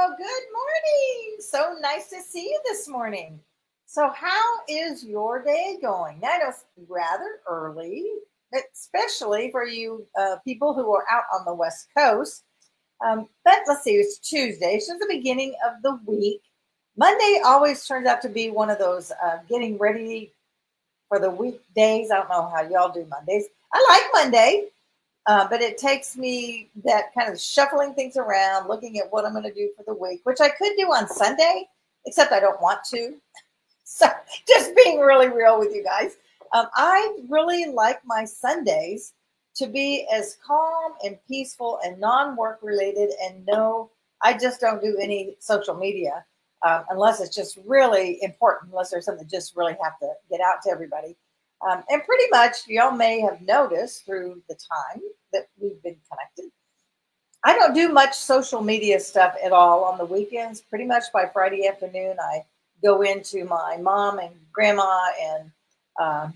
Good morning. So nice to see you this morning. So, how is your day going? I know it's rather early, especially for you people who are out on the West Coast. But let's see, it's Tuesday. It's just the beginning of the week. Monday always turns out to be one of those getting ready for the weekdays. I don't know how y'all do Mondays. I like Monday. But it takes me that kind of shuffling things around, looking at what I'm going to do for the week, which I could do on Sunday, except I don't want to. So just being really real with you guys. I really like my Sundays to be as calm and peaceful and non-work related. And no, I just don't do any social media unless it's just really important, unless there's something that just really have to get out to everybody. And pretty much, y'all may have noticed through the time that we've been connected, I don't do much social media stuff at all on the weekends. Pretty much by Friday afternoon, I go into my mom and grandma and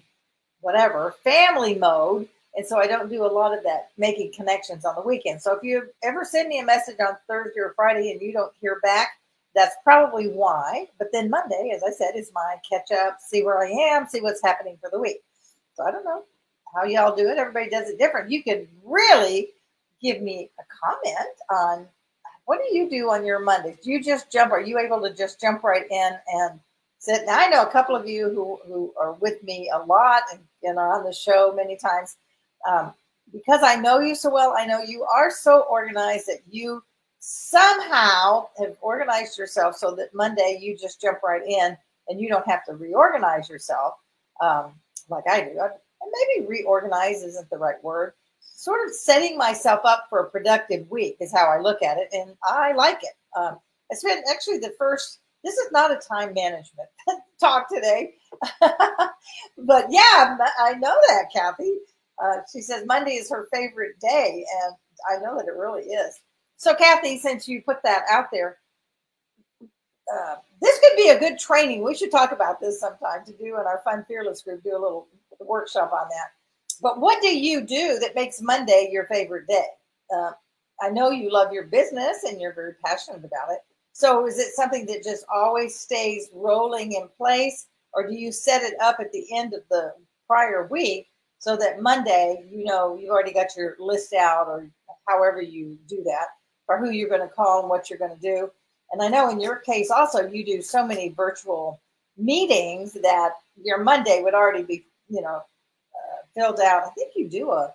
whatever family mode. And so I don't do a lot of that making connections on the weekend. So if you ever send me a message on Thursday or Friday and you don't hear back, that's probably why. But then Monday, as I said, is my catch up, see where I am, see what's happening for the week. So I don't know how y'all do it. Everybody does it different. You could really give me a comment on what do you do on your Mondays? Do you just jump? Are you able to just jump right in and sit? Now, I know a couple of you who are with me a lot and are on the show many times. Because I know you so well, I know you are so organized that you somehow have organized yourself so that Monday you just jump right in and you don't have to reorganize yourself like I do. And maybe reorganize isn't the right word. Sort of setting myself up for a productive week is how I look at it, and I like it. I spent actually this is not a time management talk today, but yeah, I know that, Kathy. She says Monday is her favorite day, and I know that it really is. So, Kathy, since you put that out there, this could be a good training. We should talk about this sometime to do in our Fun Fearless group, do a little workshop on that. But what do you do that makes Monday your favorite day? I know you love your business and you're very passionate about it. So is it something that just always stays rolling in place, or do you set it up at the end of the prior week so that Monday, you know, you've already got your list out, or however you do that, or who you're going to call and what you're going to do? And I know in your case also, you do so many virtual meetings that your Monday would already be, filled out. I think you do a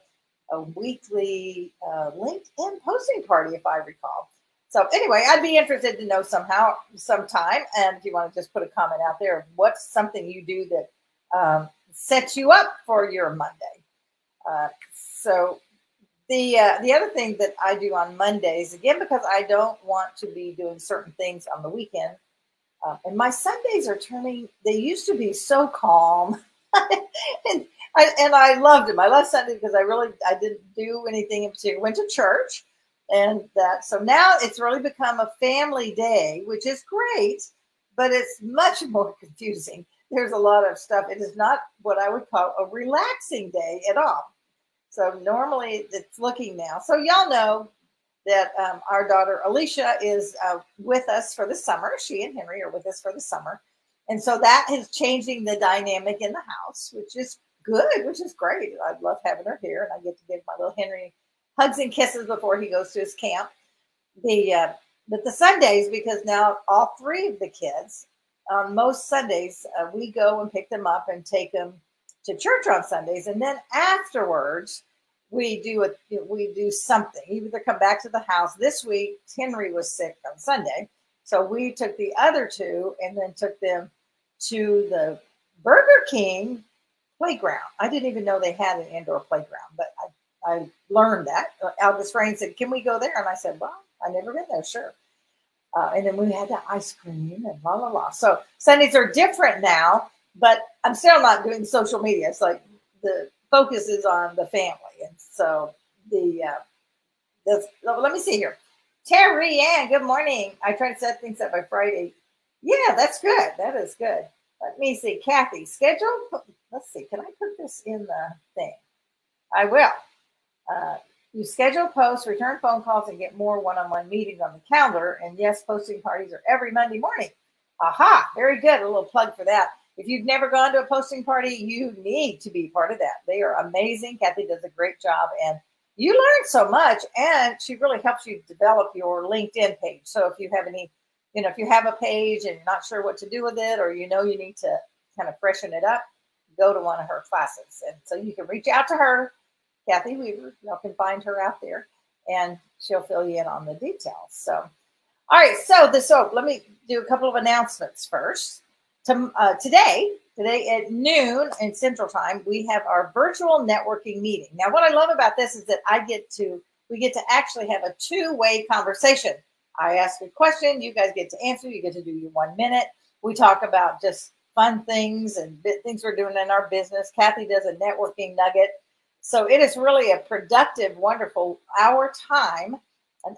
weekly LinkedIn posting party, if I recall. So anyway, I'd be interested to know sometime. And if you want to just put a comment out there, what's something you do that sets you up for your Monday? So the other thing that I do on Mondays, again, because I don't want to be doing certain things on the weekend, and my Sundays they used to be so calm. and I loved them. I love Sunday because I didn't do anything in particular. Went to church, and so now it's really become a family day, which is great, but it's much more confusing. There's a lot of stuff. It is not what I would call a relaxing day at all. So normally it's looking now. So y'all know that our daughter Alicia is with us for the summer. She and Henry are with us for the summer. And so that is changing the dynamic in the house, which is good, which is great. I love having her here, and I get to give my little Henry hugs and kisses before he goes to his camp. But the Sundays, because now all three of the kids, on most Sundays, we go and pick them up and take them to church on Sundays, and then afterwards we do something. Either come back to the house. This week Henry was sick on Sunday, so we took the other two and then took them to the Burger King playground. I didn't even know they had an indoor playground, but I learned that. Albus Rain said, "Can we go there?" And I said, "Well, I've never been there, sure." And then we had the ice cream and la la la. So Sundays are different now, but I'm still not doing social media. It's like the focus is on the family, and so let me see here. Terry Ann, good morning. I try to set things up by Friday. Yeah, that's good. That is good. Let me see. Kathy, schedule. Let's see. Can I put this in the thing? I will. You schedule posts, return phone calls, and get more one-on-one meetings on the calendar. And yes, posting parties are every Monday morning. Aha, very good. A little plug for that. If you've never gone to a posting party, you need to be part of that. They are amazing. Kathy does a great job, and you learn so much, and she really helps you develop your LinkedIn page. So if you have any, if you have a page and you're not sure what to do with it, or you need to kind of freshen it up, go to one of her classes. And so you can reach out to her, Kathy Weaver. Y'all can find her out there, and she'll fill you in on the details. So, all right. So let me do a couple of announcements first. Today at noon in Central Time, we have our virtual networking meeting. Now, what I love about this is that we get to actually have a two-way conversation. I ask a question, you guys get to answer, you get to do your 1 minute. We talk about just fun things and things we're doing in our business. Kathy does a networking nugget. So it is really a productive, wonderful an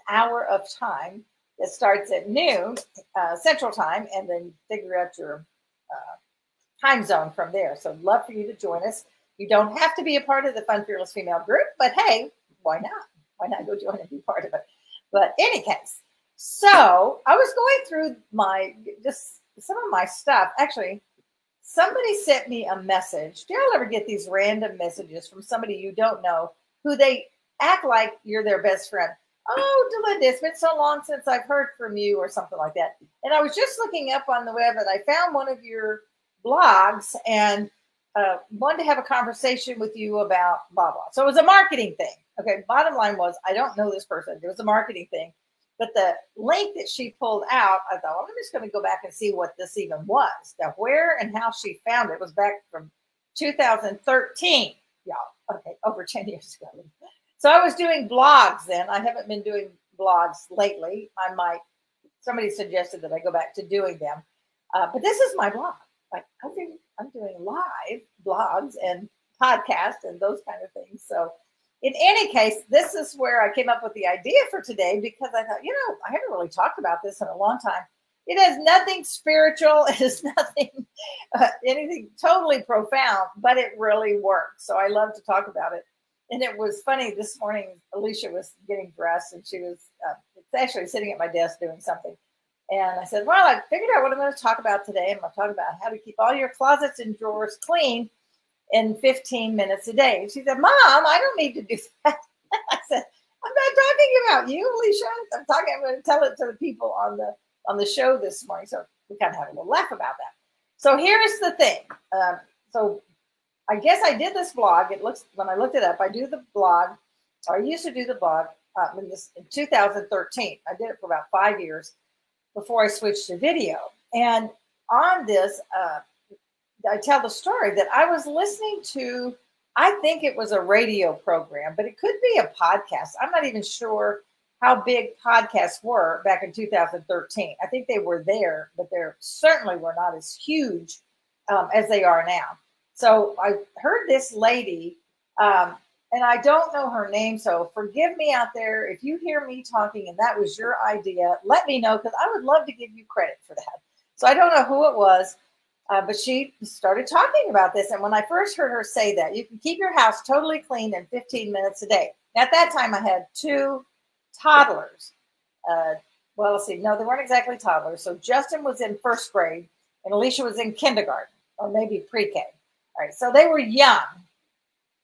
hour of time that starts at noon Central Time, and then figure out your time zone from there. So love for you to join us. You don't have to be a part of the Fun Fearless Female group, but hey, why not? Why not go join and be part of it? But any case, so I was going through some of my stuff. Actually, somebody sent me a message. Do y'all ever get these random messages from somebody you don't know who they act like you're their best friend? Oh, Delinda, it's been so long since I've heard from you, or something like that. And I was just looking up on the web, and I found one of your blogs and wanted to have a conversation with you about blah, blah. So it was a marketing thing. Okay, bottom line was, I don't know this person. It was a marketing thing. But the link that she pulled out, I thought, well, I'm just going to go back and see what this even was. Now, where and how she found it was back from 2013, y'all. Okay, over 10 years ago. So I was doing blogs then. I haven't been doing blogs lately. Somebody suggested that I go back to doing them. But this is my blog. Like, I'm doing live blogs and podcasts and those kind of things. So in any case, this is where I came up with the idea for today, because I thought, I haven't really talked about this in a long time. It has nothing spiritual. It is nothing, anything totally profound, but it really works. So I love to talk about it. And it was funny, this morning, Alicia was getting dressed, and she was actually sitting at my desk doing something. And I said, well, I figured out what I'm going to talk about today. I'm going to talk about how to keep all your closets and drawers clean in 15 minutes a day. And she said, Mom, I don't need to do that. I said, I'm not talking about you, Alicia. I'm going to tell it to the people on the show this morning. So we kind of had a little laugh about that. So here's the thing. So I guess I did this blog. When I looked it up, I used to do the blog in 2013. I did it for about 5 years before I switched to video. And on this, I tell the story that I was listening to, I think it was a radio program, but it could be a podcast. I'm not even sure how big podcasts were back in 2013. I think they were there, but they certainly were not as huge as they are now. So I heard this lady, and I don't know her name, so forgive me out there. If you hear me talking and that was your idea, let me know, because I would love to give you credit for that. So I don't know who it was, but she started talking about this. And when I first heard her say that, you can keep your house totally clean in 15 minutes a day. At that time, I had 2 toddlers. Well, let's see. No, they weren't exactly toddlers. So Justin was in 1st grade, and Alicia was in kindergarten, or maybe pre-K. All right, so they were young,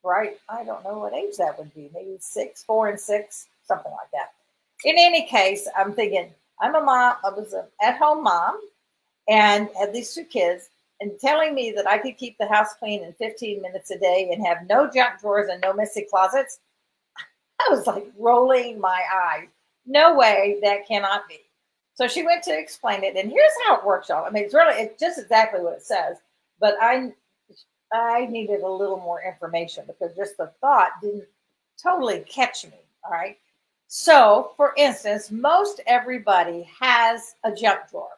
right? I don't know what age that would be. Maybe 4 and 6, something like that. In any case, I'm thinking, I'm a mom. I was an at-home mom and had these 2 kids, and telling me that I could keep the house clean in 15 minutes a day and have no junk drawers and no messy closets. I was like rolling my eyes. No way, that cannot be. So she went to explain it, and here's how it works, y'all. I mean, it's just exactly what it says, but I needed a little more information, because just the thought didn't totally catch me. All right. So for instance, most everybody has a junk drawer.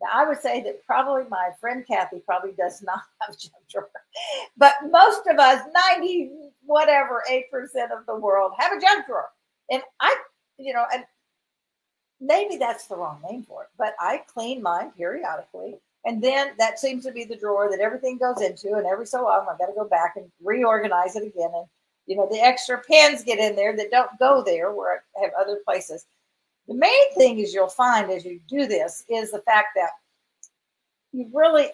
Now I would say that probably my friend Kathy probably does not have a junk drawer, but most of us, 8% of the world have a junk drawer. And and maybe that's the wrong name for it, but I clean mine periodically. And then that seems to be the drawer that everything goes into. And every so often, I've got to go back and reorganize it again. And The extra pens get in there that don't go there where I have other places. The main thing is you'll find as you do this is the fact that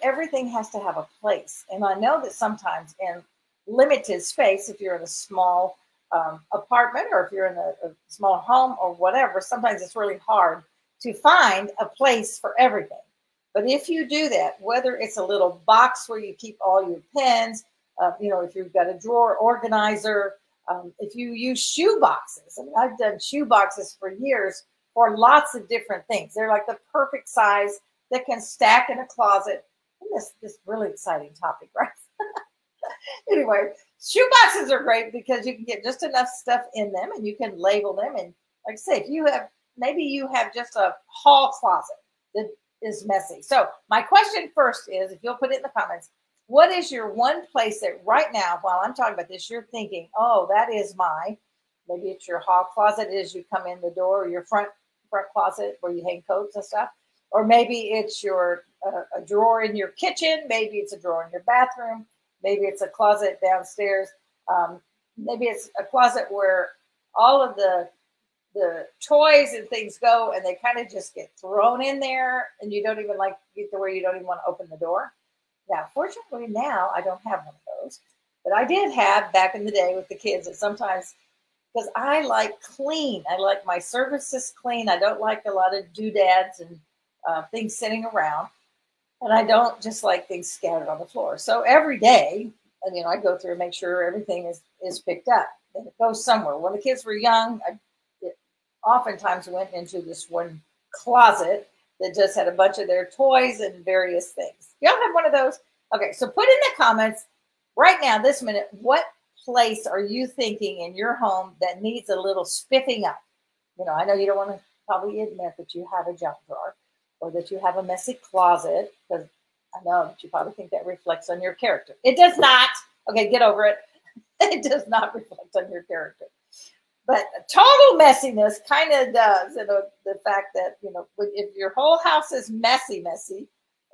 everything has to have a place. And I know that sometimes in limited space, if you're in a small apartment or if you're in a small home or whatever, sometimes it's really hard to find a place for everything. But if you do that, whether it's a little box where you keep all your pens, if you've got a drawer organizer, if you use shoe boxes. I mean, I've done shoe boxes for years for lots of different things. They're like the perfect size that can stack in a closet. And this really exciting topic, right? Anyway, shoe boxes are great because you can get just enough stuff in them and you can label them. And like I say, if maybe you have just a hall closet that is messy. So my question first is, if you'll put it in the comments, what is your one place that right now, while I'm talking about this, you're thinking, oh, that is maybe it's your hall closet as you come in the door, or your front closet where you hang coats and stuff. Or maybe it's a drawer in your kitchen. Maybe it's a drawer in your bathroom. Maybe it's a closet downstairs. Maybe it's a closet where all of the toys and things go and they kind of just get thrown in there and you don't even get to where you don't even want to open the door. Now, fortunately now I don't have one of those, but I did have back in the day with the kids. And sometimes, because I like clean, I like my surfaces clean. I don't like a lot of doodads and things sitting around. And I don't just like things scattered on the floor. So every day, I go through and make sure everything is picked up and it goes somewhere. When the kids were young, I oftentimes went into this one closet that just had a bunch of their toys and various things. Y'all have one of those? Okay, so put in the comments right now, this minute, what place are you thinking in your home that needs a little spiffing up? I know you don't want to probably admit that you have a junk drawer or that you have a messy closet, because I know that you probably think that reflects on your character. It does not. Okay, get over it. It does not reflect on your character. But total messiness kind of does. The fact that, if your whole house is messy,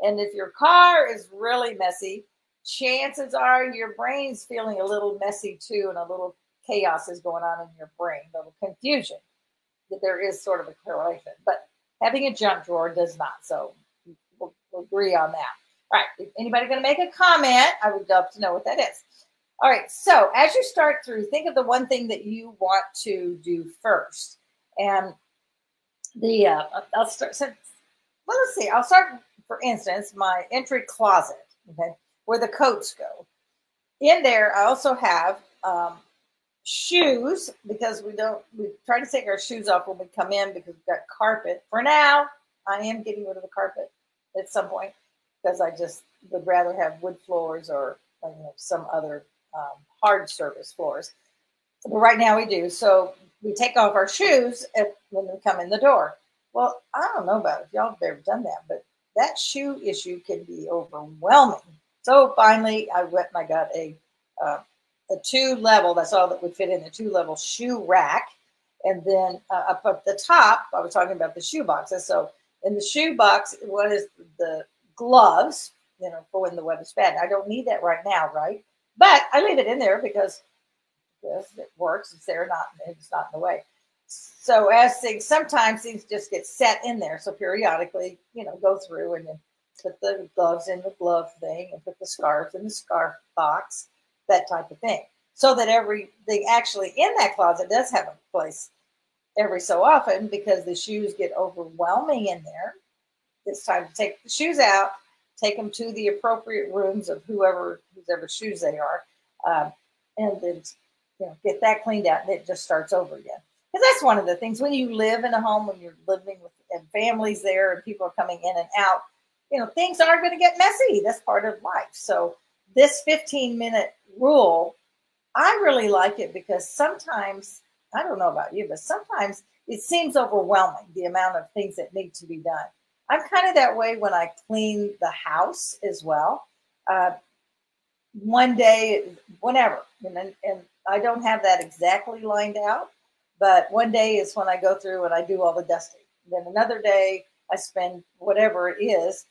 and if your car is really messy, chances are your brain's feeling a little messy too, and a little chaos is going on in your brain, a little confusion. That there is sort of a correlation. But having a junk drawer does not. So we'll agree on that. All right. If anybody going to make a comment, I would love to know what that is. All right. So as you start through, think of the one thing that you want to do first. And I'll start. Let's see. I'll start, for instance, my entry closet, okay, where the coats go. In there, I also have shoes, because we try to take our shoes off when we come in because we've got carpet. For now, I am getting rid of the carpet at some point because I just would rather have wood floors or some other hard surface floors. But right now we do. So we take off our shoes when we come in the door. Well, I don't know about if y'all have ever done that, but that shoe issue can be overwhelming. So finally, I went and I got a 2-level, that's all that would fit in the 2-level shoe rack. And then up at the top, I was talking about the shoe boxes. So in the shoe box, one is the gloves, for when the weather's bad. I don't need that right now, right? But I leave it in there because it works. It's there, it's not in the way. So sometimes things just get set in there. So periodically, go through and then put the gloves in the glove thing and put the scarves in the scarf box, that type of thing. So that everything actually in that closet does have a place every so often, because the shoes get overwhelming in there. It's time to take the shoes out, take them to the appropriate rooms of whoever shoes they are, and then get that cleaned out, and it just starts over again. Because that's one of the things when you live in a home, when you're living with and families there and people are coming in and out, things are going to get messy. That's part of life. So this 15-minute rule, I really like it because sometimes, I don't know about you, but sometimes it seems overwhelming, the amount of things that need to be done. I'm kind of that way when I clean the house as well. One day, whenever, and I don't have that exactly lined out, but one day is when I go through and I do all the dusting. Then another day I spend whatever it is,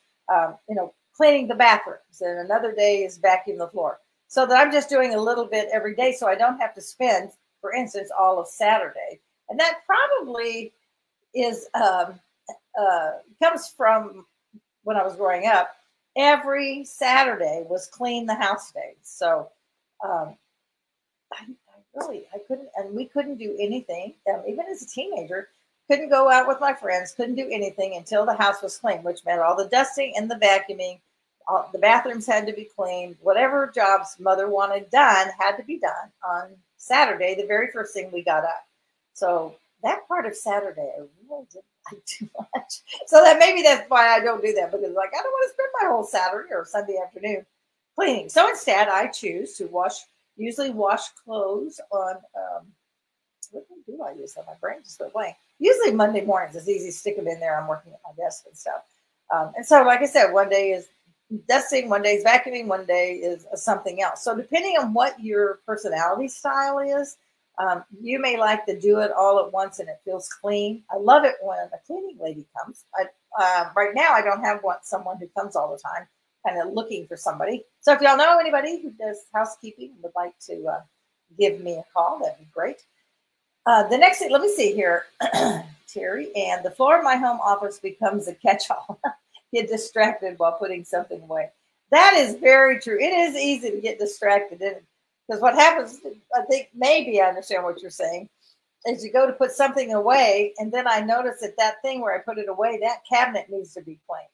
cleaning the bathrooms, and another day is vacuuming the floor. so that I'm just doing a little bit every day so I don't have to spend, for instance, all of Saturday. And that probably is comes from when I was growing up. Every Saturday was clean the house day. So um, I couldn't, and we couldn't do anything, even as a teenager, couldn't go out with my friends, couldn't do anything until the house was clean, which meant all the dusting and the vacuuming, all, the bathrooms had to be cleaned, whatever jobs mother wanted done had to be done on Saturday, the very first thing we got up. So that part of Saturday, I really didn't like too much. So that maybe that's why I don't do that, because like I don't want to spend my whole Saturday or Sunday afternoon cleaning. So instead, I choose to usually wash clothes on, what do I use on my brain? Just went blank. Usually Monday mornings. It's easy to stick them in there. I'm working at my desk and stuff. And so, like I said, one day is dusting, one day is vacuuming, one day is something else. So depending on what your personality style is, you may like to do it all at once and it feels clean. I love it when a cleaning lady comes. Right now, I don't have someone who comes all the time, kind of looking for somebody. So if y'all know anybody who does housekeeping and would like to give me a call, that'd be great. The next thing, let me see here, Terry, and the floor of my home office becomes a catch-all. Get distracted while putting something away. That is very true. It is easy to get distracted, because what happens, I think maybe I understand what you're saying, is you go to put something away, and then I notice that thing where I put it away, that cabinet needs to be clean.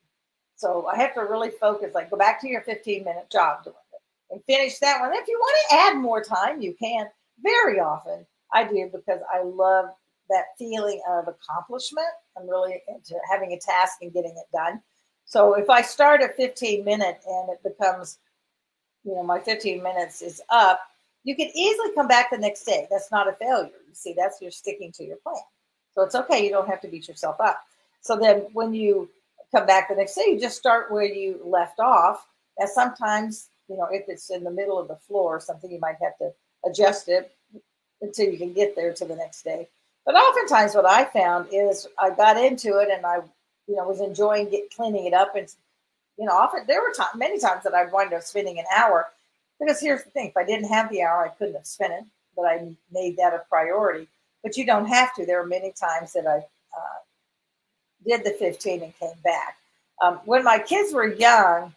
So I have to really focus, like go back to your 15-minute job doing it and finish that one. If you want to add more time, you can. Very often I do, because I love that feeling of accomplishment. I'm really into having a task and getting it done. So if I start at 15-minute and it becomes, my 15 minutes is up, you can easily come back the next day. That's not a failure. You see, that's you're sticking to your plan. So it's okay. You don't have to beat yourself up. So then when you come back the next day, you just start where you left off. And sometimes, if it's in the middle of the floor or something, you might have to adjust it until you can get there to the next day. But oftentimes what I found is I got into it and I, was enjoying cleaning it up. And, often there were many times that I'd wind up spending an hour, because here's the thing, if I didn't have the hour, I couldn't have spent it, but I made that a priority. But you don't have to. There were many times that I did the 15 and came back. When my kids were young,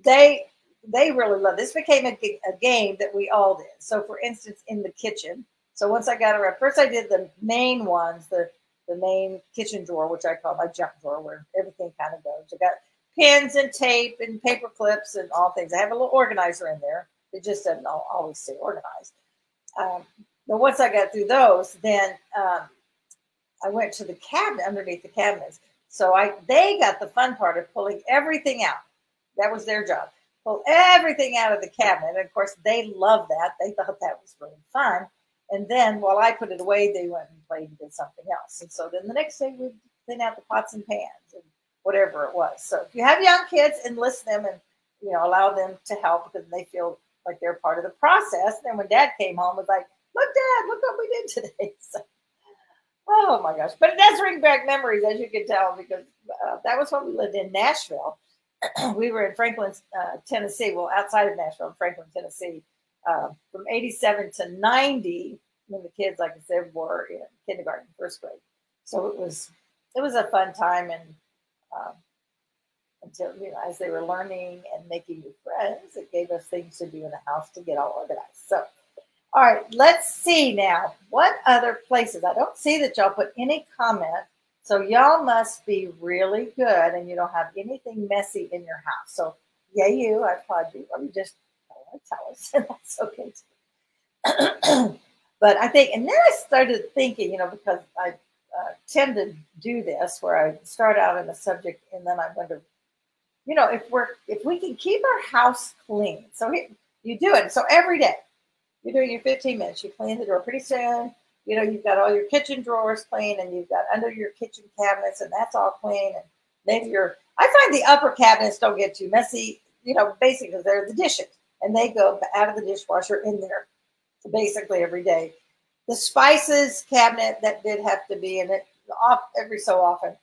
they really loved this. Became a game that we all did. So for instance, in the kitchen. So once I got around, first I did the main ones, the main kitchen drawer, which I call my junk drawer, where everything kind of goes. I got pins and tape and paper clips and all things. I have a little organizer in there. It just doesn't always stay organized. But once I got through those, then I went to the cabinet, underneath the cabinets. So they got the fun part of pulling everything out. That was their job. Pull everything out of the cabinet. And of course, they loved that. They thought that was really fun. And then while I put it away, they went and played and did something else. And so then the next day we'd clean out the pots and pans and whatever it was. So if you have young kids, enlist them and allow them to help, because they feel like they're part of the process. And then when Dad came home, it was like, look, Dad, look what we did today. So, oh my gosh. But it does bring back memories, as you can tell, because that was when we lived in Nashville. We were in Franklin, Tennessee. Well, outside of Nashville, in Franklin, Tennessee. From 87 to 90, when the kids, like I said, were in kindergarten, first grade. So it was a fun time, and until as they were learning and making new friends, it gave us things to do in the house to get all organized. So, all right, let's see now what other places. I don't see that y'all put any comment, so y'all must be really good, and you don't have anything messy in your house. So, yeah, I applaud you. Or you just tell us, and that's okay too. But I think, and then I started thinking, because I tend to do this, where I start out in a subject and then I wonder, if we can keep our house clean. So you do it. So every day you're doing your 15 minutes, you clean the door. Pretty soon, you've got all your kitchen drawers clean, and you've got under your kitchen cabinets, and that's all clean. And maybe I find the upper cabinets don't get too messy, basically because they're the dishes. And they go out of the dishwasher in there basically every day. The spices cabinet, that did have to be in it every so often,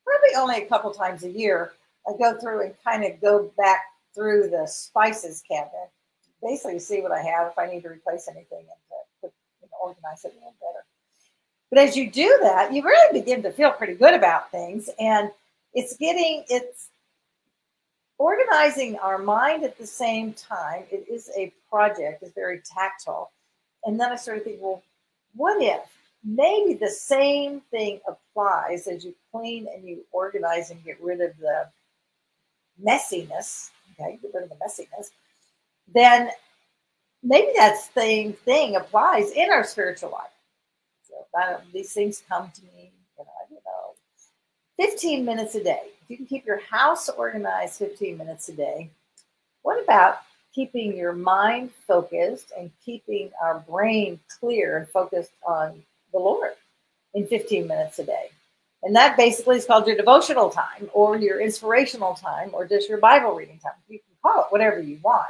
probably only a couple times a year. I go through and kind of go back through the spices cabinet basically see what I have, if I need to replace anything, and to put, organize it a little better. But as you do that, you really begin to feel pretty good about things, and it's organizing our mind at the same time. It is a project. It's very tactile. And then I started thinking, well, what if maybe the same thing applies as you clean and you organize and get rid of the messiness, okay, get rid of the messiness, then maybe that same thing applies in our spiritual life. So these things come to me, I don't know, 15 minutes a day. If you can keep your house organized 15 minutes a day, what about keeping your mind focused and keeping our brain clear and focused on the Lord in 15 minutes a day? And that basically is called your devotional time or your inspirational time or just your Bible reading time. You can call it whatever you want.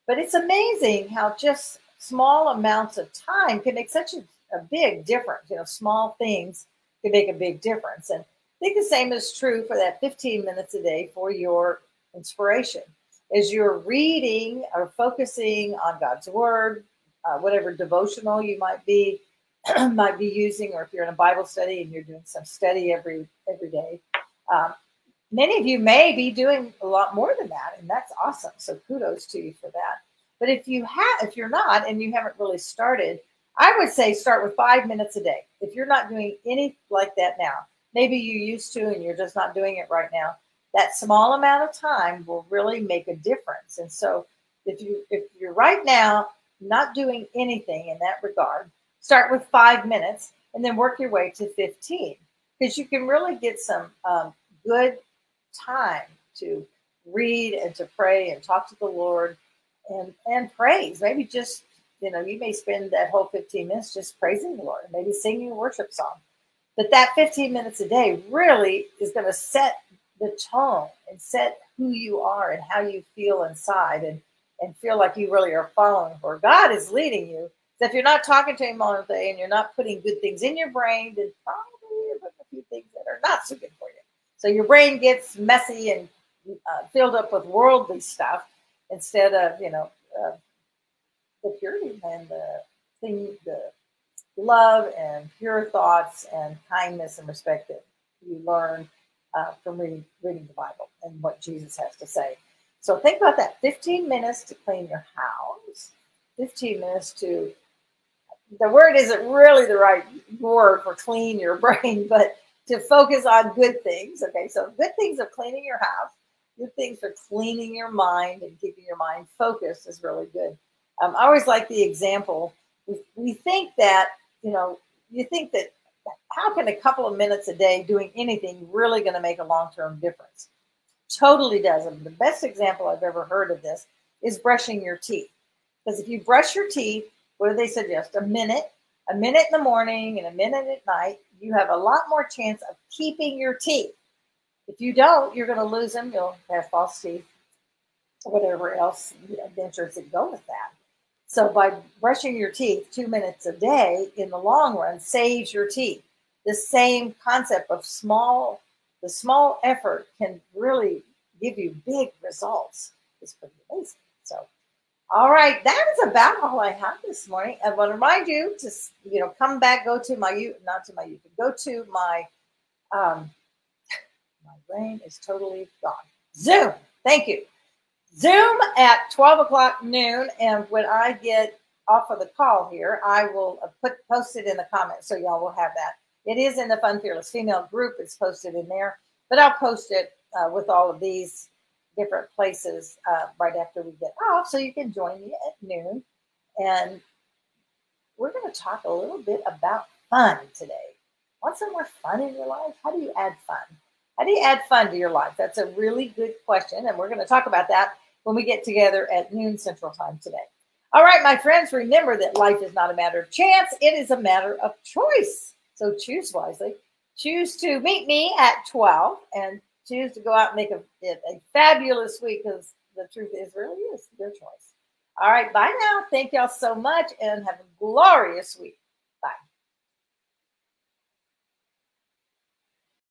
But it's amazing how just small amounts of time can make such a big difference. Small things can make a big difference. And I think the same is true for that 15 minutes a day for your inspiration. As you're reading or focusing on God's word, whatever devotional you might be using, or if you're in a Bible study and you're doing some study every day, many of you may be doing a lot more than that, and that's awesome. So kudos to you for that. But if you're not and you haven't really started, I would say start with 5 minutes a day. If you're not doing any like that now, maybe you used to and you're just not doing it right now, that small amount of time will really make a difference. And so if you're right now not doing anything in that regard, start with 5 minutes and then work your way to 15, because you can really get some good time to read and to pray and talk to the Lord and praise. Maybe just, you may spend that whole 15 minutes just praising the Lord, maybe singing a worship song. But that 15 minutes a day really is going to set the tone and set who you are and how you feel inside, and feel like you really are following where God is leading you. So if you're not talking to him all day and you're not putting good things in your brain, then probably you're putting a few things that are not so good for you. So your brain gets messy and filled up with worldly stuff instead of, the purity and the love and pure thoughts and kindness and respect that you learn from reading the Bible and what Jesus has to say. So think about that. 15 minutes to clean your house. 15 minutes to, the word isn't really the right word for clean your brain, but to focus on good things. Okay, so good things of cleaning your house, good things for cleaning your mind and keeping your mind focused is really good. I always like the example. We think that, you think that how can a couple of minutes a day doing anything really going to make a long-term difference? Totally does. And the best example I've ever heard of this is brushing your teeth. Because if you brush your teeth, what do they suggest? A minute in the morning and a minute at night, you have a lot more chance of keeping your teeth. If you don't, you're going to lose them. You'll have false teeth, whatever else adventures that go with that. So by brushing your teeth 2 minutes a day, in the long run, saves your teeth. The same concept of the small effort can really give you big results. It's pretty amazing. So, all right, that is about all I have this morning. I want to remind you to, come back, go to my my brain is totally gone. Zoom. Thank you. Zoom at 12 o'clock noon, and when I get off of the call here, I will post it in the comments so y'all will have that. It is in the Fun Fearless Female group. It's posted in there, but I'll post it with all of these different places right after we get off, so you can join me at noon. And we're going to talk a little bit about fun today. Want some more fun in your life? How do you add fun? How do you add fun to your life? That's a really good question, and we're going to talk about that when we get together at noon Central Time today. All right, my friends, remember that life is not a matter of chance. It is a matter of choice. So choose wisely. Choose to meet me at 12 and choose to go out and make it a fabulous week, because the truth is, really is your choice. All right, bye now. Thank y'all so much and have a glorious week.